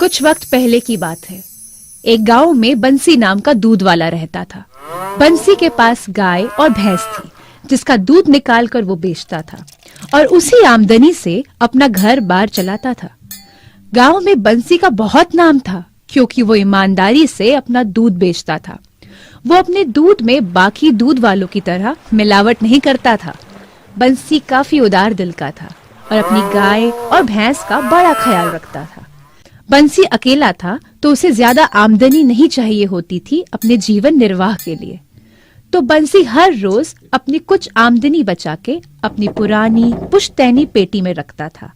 कुछ वक्त पहले की बात है। एक गांव में बंसी नाम का दूध वाला रहता था। बंसी के पास गाय और भैंस थी, जिसका दूध निकालकर वो बेचता था और उसी आमदनी से अपना घर बार चलाता था। गांव में बंसी का बहुत नाम था, क्योंकि वो ईमानदारी से अपना दूध बेचता था। वो अपने दूध में बाकी दूध वालों की तरह मिलावट नहीं करता था। बंसी काफी उदार दिल का था और अपनी गाय और भैंस का बड़ा ख्याल रखता था। बंसी अकेला था, तो उसे ज्यादा आमदनी नहीं चाहिए होती थी अपने जीवन निर्वाह के लिए। तो बंसी हर रोज अपनी कुछ आमदनी बचा के अपनी पुरानी पुश्तैनी पेटी में रखता था,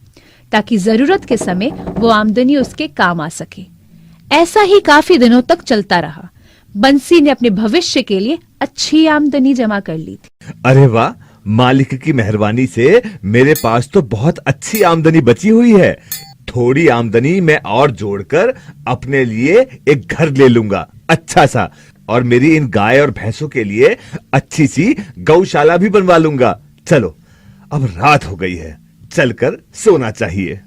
ताकि जरूरत के समय वो आमदनी उसके काम आ सके। ऐसा ही काफी दिनों तक चलता रहा। बंसी ने अपने भविष्य के लिए अच्छी आमदनी जमा कर ली थी। अरे वाह, मालिक की मेहरबानी से मेरे पास तो बहुत अच्छी आमदनी बची हुई है। थोड़ी आमदनी मैं और जोड़कर अपने लिए एक घर ले लूंगा अच्छा सा, और मेरी इन गाय और भैंसों के लिए अच्छी सी गौशाला भी बनवा लूंगा। चलो, अब रात हो गई है, चलकर सोना चाहिए।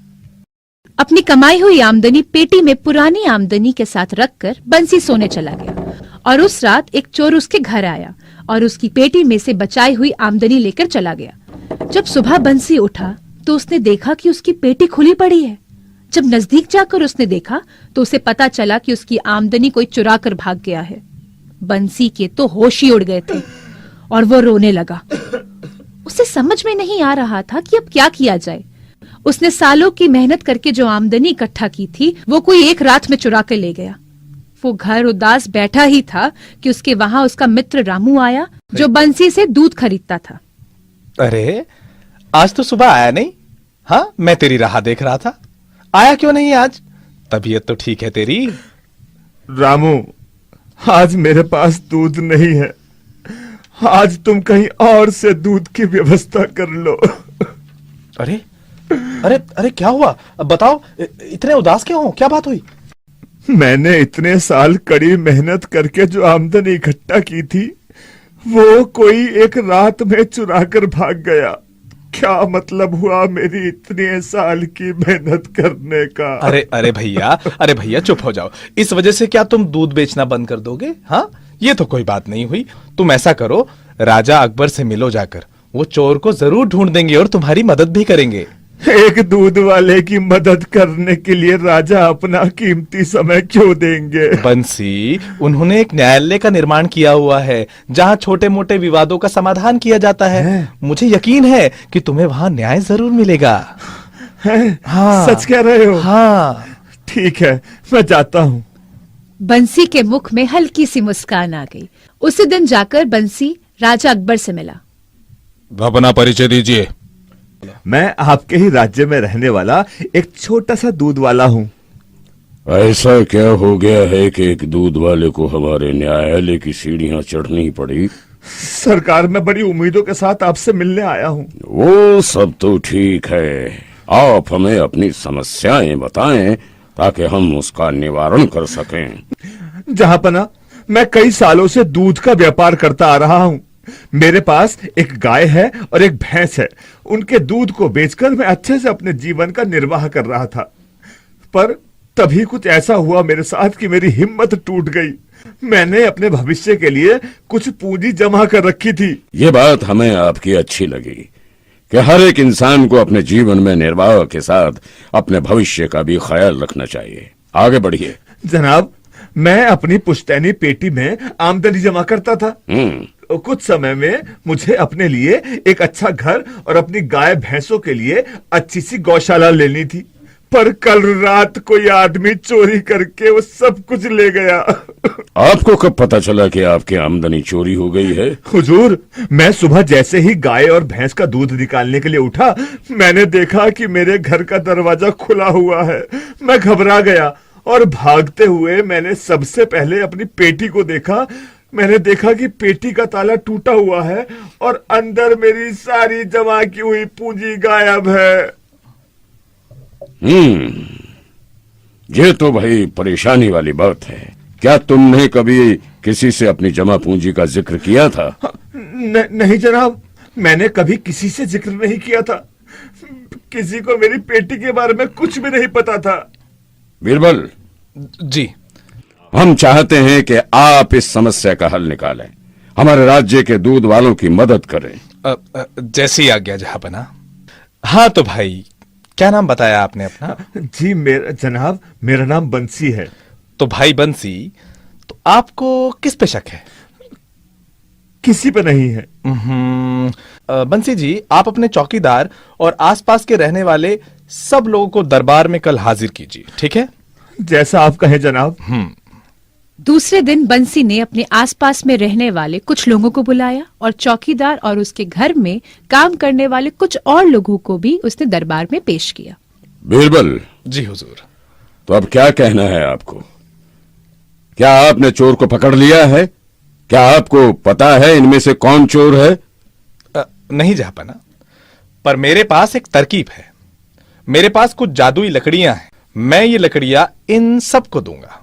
अपनी कमाई हुई आमदनी पेटी में पुरानी आमदनी के साथ रखकर बंसी सोने चला गया। और उस रात एक चोर उसके घर आया और उसकी पेटी में से बचाई हुई आमदनी लेकर चला गया। जब सुबह बंसी उठा तो उसने देखा कि उसकी पेटी खुली पड़ी है। जब नजदीक जाकर उसने देखा तो उसे पता चला कि उसकी आमदनी कोई चुरा कर भाग गया है। बंसी के तो होश ही उड़ गए थे और वो रोने लगा। उसे समझ में नहीं आ रहा था कि अब क्या किया जाए। उसने सालों की मेहनत करके जो आमदनी इकट्ठा की थी, वो कोई एक रात में चुरा कर ले गया। वो घर उदास बैठा ही था कि उसके वहां उसका मित्र रामू आया, जो बंसी से दूध खरीदता था। अरे, आज तो सुबह आया नहीं? हाँ, मैं तेरी राह देख रहा था। आया क्यों नहीं आज? तबीयत तो ठीक है तेरी? रामू, आज मेरे पास दूध नहीं है। आज तुम कहीं और से दूध की व्यवस्था कर लो। अरे अरे अरे, क्या हुआ? अब बताओ, इतने उदास क्यों हो? क्या बात हुई? मैंने इतने साल कड़ी मेहनत करके जो आमदनी इकट्ठा की थी, वो कोई एक रात में चुरा कर भाग गया। क्या मतलब हुआ मेरी इतने साल की मेहनत करने का? अरे भैया चुप हो जाओ। इस वजह से क्या तुम दूध बेचना बंद कर दोगे? हाँ, ये तो कोई बात नहीं हुई। तुम ऐसा करो, राजा अकबर से मिलो जाकर। वो चोर को जरूर ढूंढ देंगे और तुम्हारी मदद भी करेंगे। एक दूध वाले की मदद करने के लिए राजा अपना कीमती समय क्यों देंगे? बंसी, उन्होंने एक न्यायालय का निर्माण किया हुआ है, जहाँ छोटे मोटे विवादों का समाधान किया जाता है। मुझे यकीन है कि तुम्हें वहाँ न्याय जरूर मिलेगा। हाँ, सच कह रहे हो? हाँ। ठीक है, मैं जाता हूँ। बंसी के मुख में हल्की सी मुस्कान आ गई। उसी दिन जाकर बंसी राजा अकबर से मिला। अपना परिचय दीजिए। मैं आपके ही राज्य में रहने वाला एक छोटा सा दूध वाला हूँ। ऐसा क्या हो गया है कि एक दूध वाले को हमारे न्यायालय की सीढ़ियां चढ़नी पड़ी? सरकार, मैं बड़ी उम्मीदों के साथ आपसे मिलने आया हूँ। वो सब तो ठीक है, आप हमें अपनी समस्याएं बताएं ताकि हम उसका निवारण कर सकें। जहाँपना, मैं कई सालों से दूध का व्यापार करता आ रहा हूँ। मेरे पास एक गाय है और एक भैंस है। उनके दूध को बेचकर मैं अच्छे से अपने जीवन का निर्वाह कर रहा था, पर तभी कुछ ऐसा हुआ मेरे साथ कि मेरी हिम्मत टूट गई। मैंने अपने भविष्य के लिए कुछ पूंजी जमा कर रखी थी। ये बात हमें आपकी अच्छी लगी कि हर एक इंसान को अपने जीवन में निर्वाह के साथ अपने भविष्य का भी ख्याल रखना चाहिए। आगे बढ़िए। जनाब, मैं अपनी पुश्तैनी पेटी में आमदनी जमा करता था। कुछ समय में मुझे अपने लिए एक अच्छा घर और अपनी गाय भैंसों के लिए अच्छी सी गौशाला लेनी थी, पर कल रात कोई आदमी चोरी करके वो सब कुछ ले गया। आपको कब पता चला कि आपकी आमदनी चोरी हो गई है? हुजूर, मैं सुबह जैसे ही गाय और भैंस का दूध निकालने के लिए उठा, मैंने देखा कि मेरे घर का दरवाजा खुला हुआ है। मैं घबरा गया और भागते हुए मैंने सबसे पहले अपनी पेटी को देखा। मैंने देखा कि पेटी का ताला टूटा हुआ है और अंदर मेरी सारी जमा की हुई पूंजी गायब है। ये तो भाई परेशानी वाली बात है। क्या तुमने कभी किसी से अपनी जमा पूंजी का जिक्र किया था? नहीं जनाब, मैंने कभी किसी से जिक्र नहीं किया था। किसी को मेरी पेटी के बारे में कुछ भी नहीं पता था। बीरबल, जी। हम चाहते हैं कि आप इस समस्या का हल निकालें, हमारे राज्य के दूध वालों की मदद करें। जैसी आज्ञा जहांपना। हाँ तो भाई, क्या नाम बताया आपने अपना? जी जनाब, मेरा नाम बंसी है। तो भाई बंसी, तो आपको किस पे शक है? किसी पे नहीं है। बंसी जी, आप अपने चौकीदार और आसपास के रहने वाले सब लोगों को दरबार में कल हाजिर कीजिए, ठीक है? जैसा आप कहें जनाब। दूसरे दिन बंसी ने अपने आसपास में रहने वाले कुछ लोगों को बुलाया और चौकीदार और उसके घर में काम करने वाले कुछ और लोगों को भी उसने दरबार में पेश किया। बीरबल। जी हुजूर। तो अब क्या कहना है आपको? क्या आपने चोर को पकड़ लिया है? क्या आपको पता है इनमें से कौन चोर है? नहीं जहांपना, पर मेरे पास एक तरकीब है। मेरे पास कुछ जादुई लकड़ियां हैं। मैं ये लकड़ियां इन सबको दूंगा।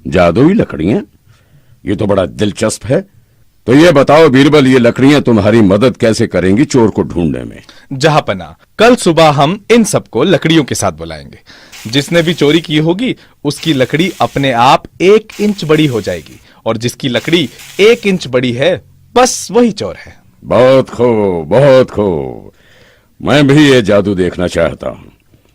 जादुई लकड़ियां? ये तो बड़ा दिलचस्प है। तो ये बताओ बीरबल, ये लकड़ियां तुम्हारी मदद कैसे करेंगी चोर को ढूंढने में? जहांपना, कल सुबह हम इन सबको लकड़ियों के साथ बुलाएंगे। जिसने भी चोरी की होगी उसकी लकड़ी अपने आप 1 इंच बड़ी हो जाएगी, और जिसकी लकड़ी 1 इंच बड़ी है, बस वही चोर है। बहुत खूब, बहुत खूब। मैं भी ये जादू देखना चाहता हूं।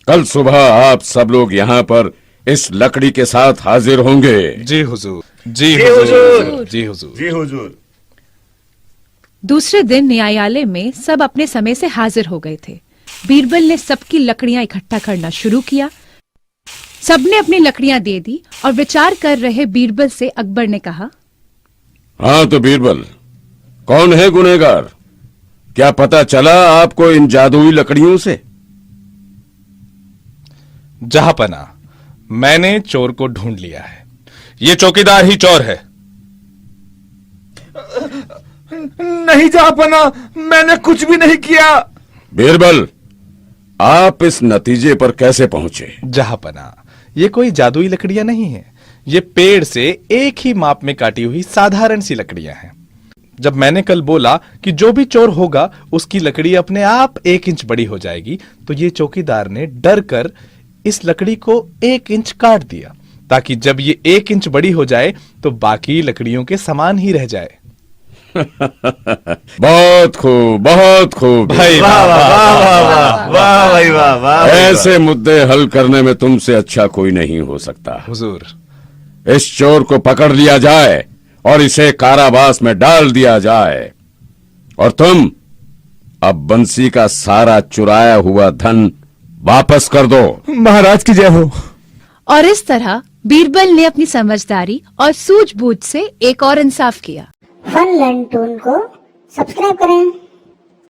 कल सुबह आप सब लोग यहाँ पर इस लकड़ी के साथ हाजिर होंगे। जी हुजूर। जी हुजूर। हुजूर। जी हुजूर। जी हुजूर। दूसरे दिन न्यायालय में सब अपने समय से हाजिर हो गए थे। बीरबल ने सबकी लकड़ियां इकट्ठा करना शुरू किया। सबने अपनी लकड़ियां दे दी और विचार कर रहे बीरबल से अकबर ने कहा, हाँ तो बीरबल, कौन है गुनहगार? क्या पता चला आपको इन जादुई लकड़ियों से? जहांपना, मैंने चोर को ढूंढ लिया है। ये चौकीदार ही चोर है। नहीं जहांपना, मैंने कुछ भी नहीं किया। बीरबल, आप इस नतीजे पर कैसे पहुंचे? जहांपना, ये कोई जादुई लकड़ियां नहीं है। ये पेड़ से एक ही माप में काटी हुई साधारण सी लकड़ियां हैं। जब मैंने कल बोला कि जो भी चोर होगा उसकी लकड़ी अपने आप 1 इंच बड़ी हो जाएगी, तो ये चौकीदार ने डर कर इस लकड़ी को 1 इंच काट दिया, ताकि जब ये 1 इंच बड़ी हो जाए तो बाकी लकड़ियों के समान ही रह जाए। बहुत खूब, बहुत खूब। भाई वाह वाह वाह वाह वाह भाई वाह वाह। ऐसे मुद्दे हल करने में तुमसे अच्छा कोई नहीं हो सकता। हुजूर। इस चोर को पकड़ लिया जाए और इसे कारावास में डाल दिया जाए, और तुम अब बंसी का सारा चुराया हुआ धन वापस कर दो। महाराज की जय हो। और इस तरह बीरबल ने अपनी समझदारी और सूझबूझ से एक और इंसाफ किया। फन लर्न टून को सब्सक्राइब करें।